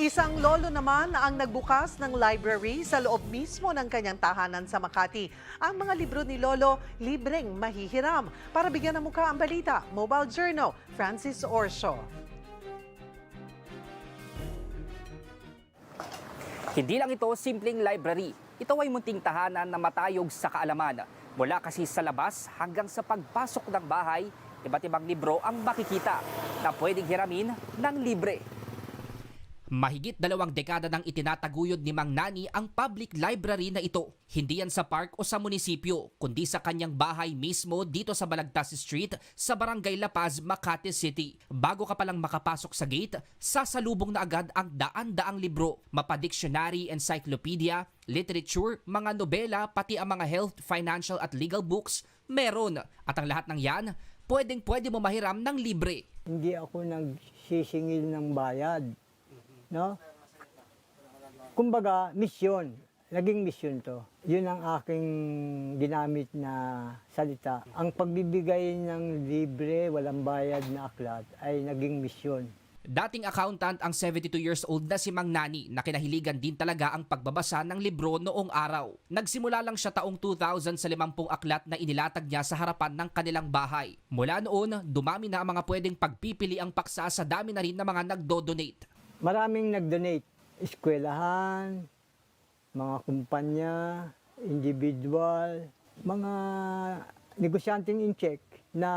Isang lolo naman ang nagbukas ng library sa loob mismo ng kanyang tahanan sa Makati. Ang mga libro ni Lolo, libreng mahihiram. Para bigyan ng mukha ang balita, Mobile Journal, Francis Orso. Hindi lang ito simpleng library. Ito ay munting tahanan na matayog sa kaalaman. Mula kasi sa labas hanggang sa pagpasok ng bahay, iba't ibang libro ang makikita na pwedeng hiramin ng libre. Mahigit 2 dekada nang itinataguyod ni Mang Nani ang public library na ito. Hindi yan sa park o sa munisipyo, kundi sa kanyang bahay mismo dito sa Balagtas Street sa Barangay La Paz, Makati City. Bago ka palang makapasok sa gate, sasalubong na agad ang daan-daang libro, mapa-dictionary, encyclopedia, literature, mga nobela, pati ang mga health, financial at legal books, meron. At ang lahat ng yan, pwede mo mahiram ng libre. Hindi ako nagsisingil ng bayad. No? Kumbaga, misyon. Naging misyon to. Yun ang aking ginamit na salita. Ang pagbibigay ng libre, walang bayad na aklat ay naging misyon. Dating accountant ang 72 years old na si Mang Nani na kinahiligan din talaga ang pagbabasa ng libro noong araw. Nagsimula lang siya taong 2000 sa 50 aklat na inilatag niya sa harapan ng kanilang bahay. Mula noon, dumami na ang mga pwedeng pagpipili ang paksa sa dami na rin na mga nagdo-donate. Maraming nag-donate. Eskwelahan, mga kumpanya, individual, mga negosyanteng in check na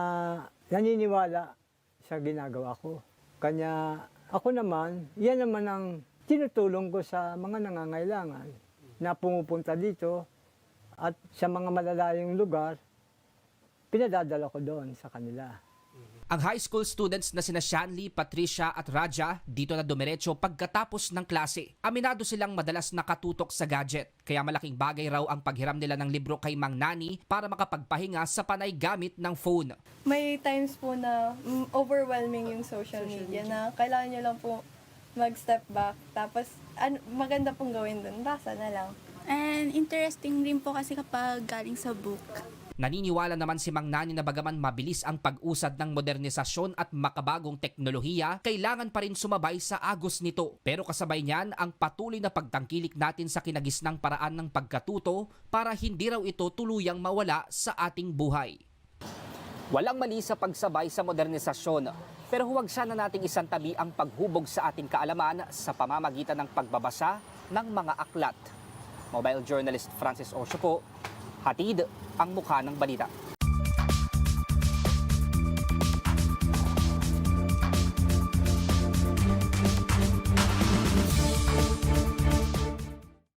naniniwala sa ginagawa ko. Kanya ako naman, yan naman ang tinutulong ko sa mga nangangailangan na pumupunta dito at sa mga malalayong lugar, pinadadala ko doon sa kanila. Ang high school students na sina Shanley, Patricia at Raja dito na dumiretso pagkatapos ng klase. Aminado silang madalas nakatutok sa gadget, kaya malaking bagay raw ang paghiram nila ng libro kay Mang Nani para makapagpahinga sa panay gamit ng phone. May times po na overwhelming yung social media na kailangan nyo lang po mag-step back. Tapos maganda pong gawin dun, basa na lang. And interesting din po kasi kapag galing sa book. Naniniwala naman si Mang Nani na bagaman mabilis ang pag-usad ng modernisasyon at makabagong teknolohiya, kailangan pa rin sumabay sa agos nito. Pero kasabay niyan ang patuloy na pagtangkilik natin sa kinagisnang paraan ng pagkatuto para hindi raw ito tuluyang mawala sa ating buhay. Walang mali sa pagsabay sa modernisasyon, pero huwag sana nating isantabi ang paghubog sa ating kaalaman sa pamamagitan ng pagbabasa ng mga aklat. Mobile journalist Francis Orso po, hatid ang mukha ng balita.